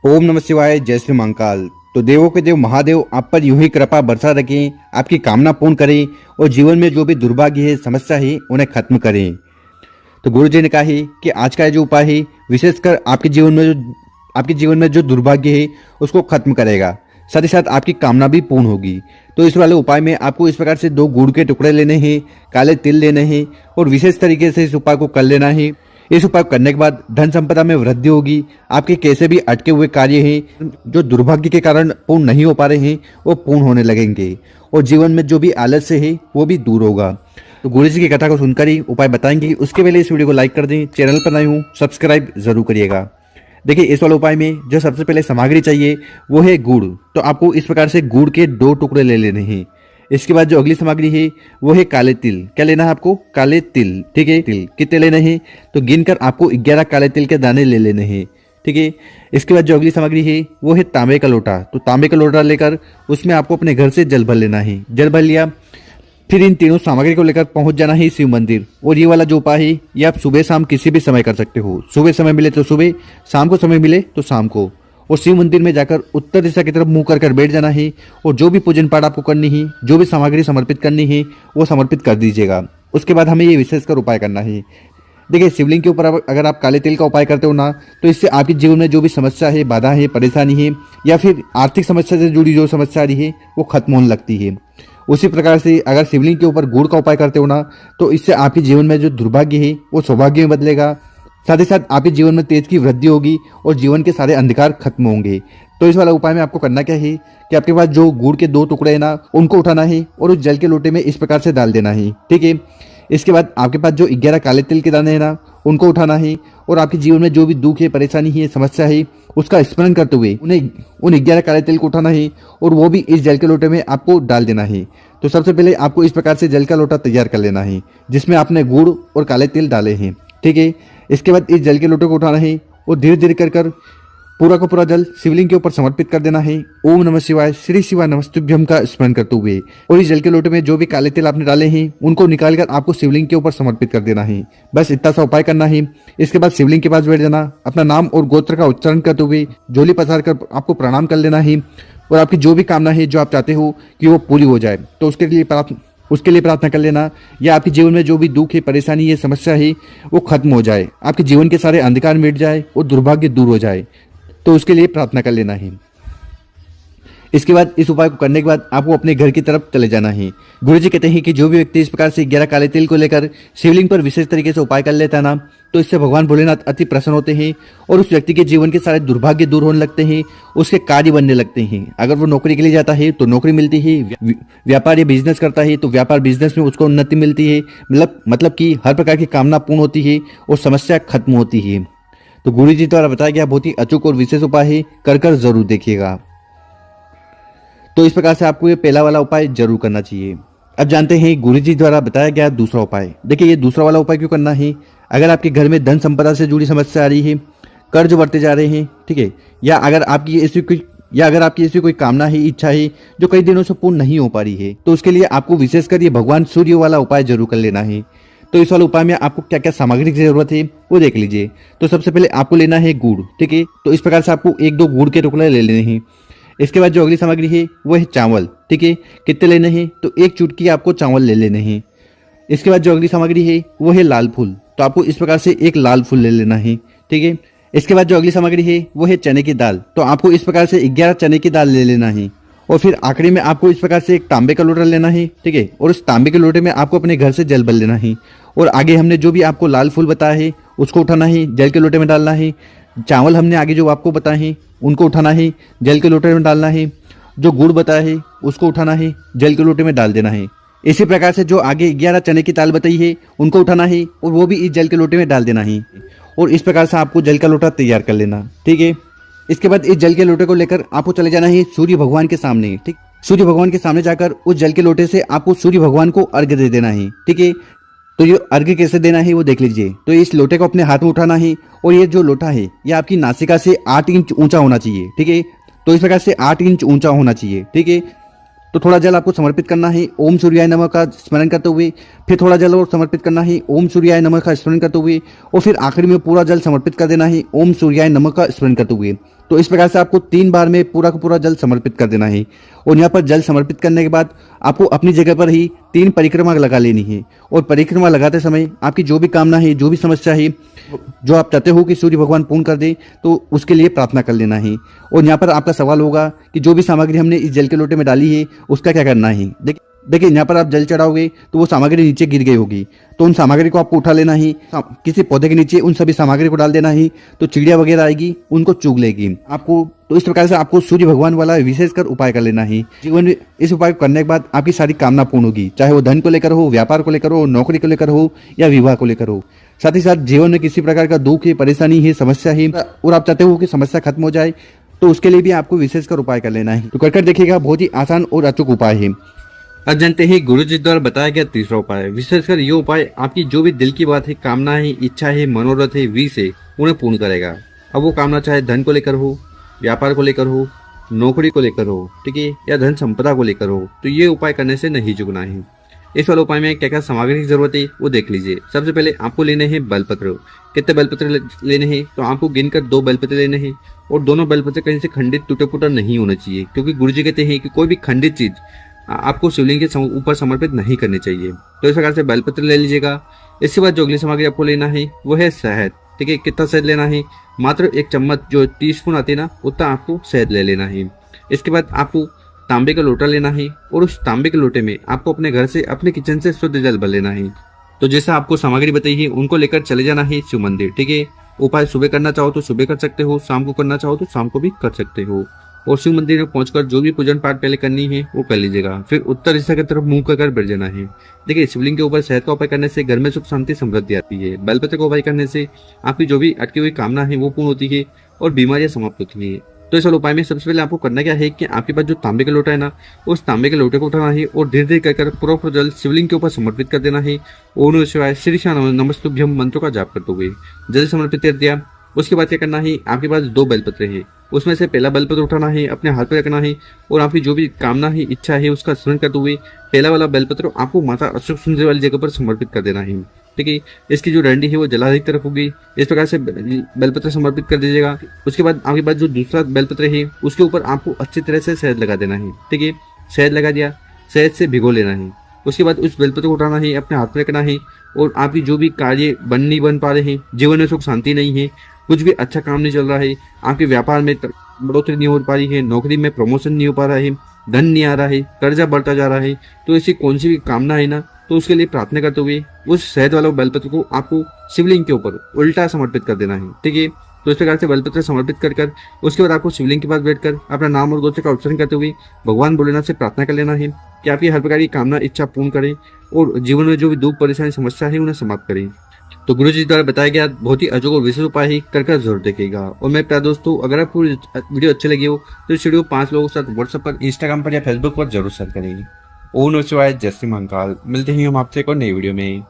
ओम नमः शिवाय, जय श्री महाकाल। तो देवों के देव महादेव आप पर यूं ही कृपा बरसा रखें, आपकी कामना पूर्ण करें और जीवन में जो भी दुर्भाग्य है, समस्या है, उन्हें खत्म करें। तो गुरु जी ने कहा है कि आज का जो उपाय है विशेषकर आपके जीवन में जो दुर्भाग्य है उसको खत्म करेगा, साथ ही साथ आपकी कामना भी पूर्ण होगी। तो इस वाले उपाय में आपको इस प्रकार से 2 गुड़ के टुकड़े लेने हैं, काले तिल लेने हैं और विशेष तरीके से इस उपाय को कर लेना है। इस उपाय करने के बाद धन संपदा में वृद्धि होगी। आपके कैसे भी अटके हुए कार्य हैं जो दुर्भाग्य के कारण पूर्ण नहीं हो पा रहे हैं वो पूर्ण होने लगेंगे और जीवन में जो भी आलस्य है वो भी दूर होगा। तो गुरु जी की कथा को सुनकर ही उपाय बताएंगे। उसके पहले इस वीडियो को लाइक कर दें, चैनल पर नए हूँ सब्सक्राइब जरूर करिएगा। देखिए, इस वाले उपाय में जो सबसे पहले सामग्री चाहिए वो है गुड़। तो आपको इस प्रकार से गुड़ के 2 टुकड़े ले लेने हैं। इसके बाद जो अगली सामग्री है वो है काले तिल। क्या लेना है आपको? काले तिल। ठीक है, तिल कितने लेने हैं? तो गिनकर आपको 11 काले तिल के दाने ले लेने हैं। ठीक है, इसके बाद जो अगली सामग्री है वो है तांबे का लोटा। तो तांबे का लोटा लेकर उसमें आपको अपने घर से जल भर लेना है। जल भर लिया, फिर इन तीनों सामग्री को लेकर पहुंच जाना है शिव मंदिर। और ये वाला जो उपाय है ये आप सुबह शाम किसी भी समय कर सकते हो। सुबह समय मिले तो सुबह, शाम को समय मिले तो शाम को। और शिव मंदिर में जाकर उत्तर दिशा की तरफ मुंह कर बैठ जाना है और जो भी पूजन पाठ आपको करनी है, जो भी सामग्री समर्पित करनी है वो समर्पित कर दीजिएगा। उसके बाद हमें ये विशेषकर उपाय करना है। देखिए, शिवलिंग के ऊपर अगर आप काले तिल का उपाय करते हो ना, तो इससे आपके जीवन में जो भी समस्या है, बाधा है, परेशानी है या फिर आर्थिक समस्या से जुड़ी जो समस्या आ रही है वो खत्म होने लगती है। उसी प्रकार से अगर शिवलिंग के ऊपर गुड़ का उपाय करते हो ना, तो इससे आपके जीवन में जो दुर्भाग्य है वो सौभाग्य में बदलेगा। साथ ही साथ आपके जीवन में तेज की वृद्धि होगी और जीवन के सारे अंधकार खत्म होंगे। तो इस वाला उपाय में आपको करना क्या है कि आपके पास जो गुड़ के 2 टुकड़े हैं ना, उनको उठाना है और उस जल के लोटे में इस प्रकार से डाल देना है। ठीक है, इसके बाद आपके पास जो 11 काले तिल के दाने हैं ना, उनको उठाना है और आपके जीवन में जो भी दुख है, परेशानी है, समस्या है, उसका स्मरण करते हुए उन 11 काले तिल को उठाना है और वो भी इस जल के लोटे में आपको डाल देना है। तो सबसे पहले आपको इस प्रकार से जल का लोटा तैयार कर लेना है जिसमें आपने गुड़ और काले तिल डाले हैं। ठीक है, इसके बाद इस जल के लोटे को उठाना है और धीरे धीरे कर पूरा का पूरा जल शिवलिंग के ऊपर समर्पित कर देना है। ओम नमः शिवाय, श्री शिवाय नमस्तुभ्यं का स्मरण करते हुए। और इस जल के लोटे में जो भी काले तिल आपने डाले हैं उनको निकालकर आपको शिवलिंग के ऊपर समर्पित कर देना है। बस इतना सा उपाय करना है। इसके बाद शिवलिंग के पास बैठ जाना, अपना नाम और गोत्र का उच्चारण करते हुए झोली पसार कर आपको प्रणाम कर लेना है और आपकी जो भी कामना है, जो आप चाहते हो कि वो पूरी हो जाए, तो उसके लिए प्रार्थना कर लेना या आपके जीवन में जो भी दुख है, परेशानी है, समस्या है वो खत्म हो जाए, आपके जीवन के सारे अंधकार मिट जाए और दुर्भाग्य दूर हो जाए, तो उसके लिए प्रार्थना कर लेना है। इसके बाद इस उपाय को करने के बाद आपको अपने घर की तरफ चले जाना है। गुरु जी कहते हैं कि जो भी व्यक्ति इस प्रकार से 11 काले तिल को लेकर शिवलिंग पर विशेष तरीके से उपाय कर लेता है ना, तो इससे भगवान भोलेनाथ अति प्रसन्न होते हैं और उस व्यक्ति के जीवन के सारे दुर्भाग्य दूर होने लगते हैं, उसके कार्य बनने लगते हैं। अगर वो नौकरी के लिए जाता है तो नौकरी मिलती है, व्यापार या बिजनेस करता है तो व्यापार बिजनेस में उसको उन्नति मिलती है। मतलब कि हर प्रकार की कामना पूर्ण होती है और समस्या खत्म होती है। तो गुरु जी द्वारा बताया गया बहुत ही अचूक और विशेष उपाय है, कर जरूर देखिएगा। तो इस प्रकार से आपको ये पहला वाला उपाय जरूर करना चाहिए। अब जानते हैं गुरु जी द्वारा बताया गया दूसरा उपाय। देखिए, ये दूसरा वाला उपाय क्यों करना है? अगर आपके घर में धन संपदा से जुड़ी समस्या आ रही है, कर्ज बढ़ते जा रहे हैं, ठीक है, या अगर आपकी ऐसी कोई कामना है, इच्छा है जो कई दिनों से पूर्ण नहीं हो पा रही है, तो उसके लिए आपको विशेषकर ये भगवान सूर्य वाला उपाय जरूर कर लेना है। तो इस वाले उपाय में आपको क्या क्या सामग्री की जरूरत है वो देख लीजिए। तो सबसे पहले आपको लेना है गुड़। ठीक है, तो इस प्रकार से आपको 1-2 गुड़ के टुकड़े ले लेने हैं। इसके बाद जो अगली सामग्री है वो है चावल। ठीक है, कितने लेने हैं? तो 1 चुटकी आपको चावल ले लेने हैं। इसके बाद जो अगली सामग्री है वो है लाल फूल। तो आपको इस प्रकार से 1 लाल फूल ले लेना है। ठीक है, इसके बाद जो अगली सामग्री है वो है चने की दाल। तो आपको इस प्रकार से 11 चने की दाल ले लेना है। और फिर आखिरी में आपको इस प्रकार से 1 तांबे का लोटा लेना है। ठीक है, और उस तांबे के लोटे में आपको अपने घर से जल भर लेना है। और आगे हमने जो भी आपको लाल फूल बताया है उसको उठाना है, जल के लोटे में डालना है। चावल हमने आगे जो आपको बताए हैं उनको उठाना है, जल के लोटे में डालना है। जो गुड़ बताया है उसको उठाना है, जल के लोटे में डाल देना है। इसी प्रकार से जो आगे 11 चने की दाल बताई है उनको उठाना है और वो भी इस जल के लोटे में डाल देना है। और इस प्रकार से आपको जल का लोटा तैयार कर लेना। ठीक है, इसके बाद इस जल के लोटे को लेकर आपको चले जाना है सूर्य भगवान के सामने। ठीक, सूर्य भगवान के सामने जाकर उस जल के लोटे से आपको सूर्य भगवान को अर्घ्य दे देना है। ठीक है, तो ये अर्घ्य कैसे देना है वो देख लीजिए। तो इस लोटे को अपने हाथ में उठाना है और ये जो लोटा है ये आपकी नासिका से 8 इंच ऊंचा होना चाहिए। ठीक है, तो इस प्रकार से 8 इंच ऊंचा होना चाहिए। ठीक है, तो थोड़ा जल आपको समर्पित करना है ओम सूर्याय नमः का स्मरण करते हुए, फिर थोड़ा जल और समर्पित करना है ओम सूर्याय नमः का स्मरण करते हुए, और फिर आखिर में पूरा जल समर्पित कर देना है ओम सूर्याय नमः का स्मरण करते हुए। तो इस प्रकार से आपको 3 बार में पूरा का पूरा जल समर्पित कर देना है। और यहाँ पर जल समर्पित करने के बाद आपको अपनी जगह पर ही 3 परिक्रमा लगा लेनी है। और परिक्रमा लगाते समय आपकी जो भी कामना है, जो भी समस्या है, जो आप चाहते हो कि सूर्य भगवान पूर्ण कर दे, तो उसके लिए प्रार्थना कर लेना है। और यहाँ पर आपका सवाल होगा कि जो भी सामग्री हमने इस जल के लोटे में डाली है उसका क्या करना है। देखिए यहाँ पर आप जल चढ़ाओगे तो वो सामग्री नीचे गिर गई होगी, तो उन सामग्री को आपको उठा लेना ही, किसी पौधे के नीचे उन सभी सामग्री को डाल देना ही, तो चिड़िया वगैरह आएगी उनको चुग लेगी आपको। तो इस प्रकार से आपको सूर्य भगवान वाला विशेषकर उपाय कर लेना ही। जीवन में इस उपाय को करने के बाद आपकी सारी कामना पूर्ण होगी, चाहे वो धन को लेकर हो, व्यापार को लेकर हो, नौकरी को लेकर हो या विवाह को लेकर हो। साथ ही साथ जीवन में किसी प्रकार का दुख है, परेशानी है, समस्या है और आप चाहते हो कि समस्या खत्म हो जाए, तो उसके लिए भी आपको विशेषकर उपाय कर लेना है। तो कर देखिएगा, बहुत ही आसान और अचूक उपाय है। अब जानते हैं गुरु जी द्वारा बताया गया तीसरा उपाय। विशेषकर ये उपाय आपकी जो भी दिल की बात है, कामना है, इच्छा है, मनोरथ है, विष है, उन्हें पूर्ण करेगा। अब वो कामना चाहे धन को लेकर हो, व्यापार को लेकर हो, नौकरी को लेकर हो, ठीक है, या धन संपदा को लेकर हो, तो ये उपाय करने से नहीं चूकना है। इस वाले उपाय में क्या क्या सामग्री की जरूरत है वो देख लीजिए। सबसे पहले आपको लेने हैं बेलपत्र। कितने बेलपत्र लेने हैं तो आपको गिनकर 2 बेलपत्र लेने हैं। और दोनों बेलपत्र कहीं से खंडित टूटे फूटा नहीं होना चाहिए, क्योंकि गुरु जी कहते हैं कि कोई भी खंडित चीज आपको शिवलिंग के ऊपर समर्पित नहीं करनी चाहिए। तो इस प्रकार से बेलपत्र ले लीजिएगा। इसके बाद जो अगली सामग्री आपको लेना है वो है शहद। ठीक है, कितना शहद लेना है? मात्र 1 चम्मच, जो टीस्पून आती है ना, उतना आपको शहद ले लेना है। इसके बाद आपको तांबे का लोटा लेना है और उस तांबे के लोटे में आपको अपने घर से, अपने किचन से शुद्ध जल भर लेना है। तो जैसा आपको सामग्री बताई है उनको लेकर चले जाना है शिव मंदिर। ठीक है, उपाय सुबह करना चाहो तो सुबह कर सकते हो, शाम को करना चाहो तो शाम को भी कर सकते हो। और शिव मंदिर में पहुंचकर जो भी पूजन पाठ पहले करनी है वो कर लीजिएगा। फिर उत्तर दिशा की तरफ मुंह कर बैठ जाना है। देखिए, शिवलिंग के ऊपर शहद का उपाय करने से घर में सुख शांति समृद्धि आती है। बेलपत्र का उपाय करने से आपकी जो भी अटकी हुई कामना है वो पूर्ण होती है और बीमारियां समाप्त होती है। तो इस उपाय में सबसे पहले आपको करना क्या है कि आपके पास जो तांबे का लोटा है ना, उस तांबे के लोटे को उठाना है और धीरे धीरे कर पूरा जल शिवलिंग के ऊपर समर्पित कर देना है। ओम नमः शिवाय, श्री नमस्तुभ्यम मंत्रों का जाप करते हुए जल समर्पित कर दिया। उसके बाद क्या करना है, आपके पास 2 बेलपत्र है, उसमें से पहला बेलपत्र उठाना है, अपने हाथ पे रखना है और आपकी जो भी कामना है, इच्छा है, उसका स्मरण करते हुए पहला वाला बेलपत्र आपको माता अशोक सुंदरी वाली जगह पर समर्पित कर देना है। ठीक है, इसकी जो डंडी है वो जलाधिक तरफ होगी। इस प्रकार से बेलपत्र समर्पित कर दीजिएगा। उसके बाद आपके पास जो दूसरा बेलपत्र है उसके ऊपर आपको अच्छी तरह से शहद लगा देना है। ठीक है, शहद लगा दिया, शहद से भिगो लेना है। उसके बाद उस बेलपत्र को उठाना है, अपने हाथ में रखना है और आपकी जो भी कार्य नहीं बन पा रहे हैं, जीवन में सुख शांति नहीं है, कुछ भी अच्छा काम नहीं चल रहा है, आपके व्यापार में बढ़ोतरी नहीं हो पा रही है, नौकरी में प्रमोशन नहीं हो पा रहा है, धन नहीं आ रहा है, कर्जा बढ़ता जा रहा है, तो ऐसी कौन सी भी कामना है ना, तो उसके लिए प्रार्थना करते हुए उस शहद वाला बेलपत्र को आपको शिवलिंग के ऊपर उल्टा समर्पित कर देना है। ठीक है, तो इस प्रकार से बेलपत्र समर्पित कर उसके बाद आपको शिवलिंग के पास बैठकर अपना नाम और गोत्र का उच्चारण करते हुए भगवान भोलेनाथ से प्रार्थना कर लेना है कि आपकी हर प्रकार की कामना, इच्छा पूर्ण करें और जीवन में जो भी दुख, परेशानी, समस्या है उन्हें समाप्त करें। तो गुरु जी द्वारा बताया गया बहुत ही अजोग और विशेष उपाय ही कर जरूर देखेगा। और मैं प्यारे दोस्तों, अगर आपको वीडियो अच्छी लगी हो तो इस वीडियो 5 लोगों के साथ व्हाट्सएप पर, इंस्टाग्राम पर या फेसबुक पर जरूर शेयर करेंगे। ओम नमः शिवाय, जय श्री महाकाल। मिलते हैं हम आपसे एक और नई वीडियो में।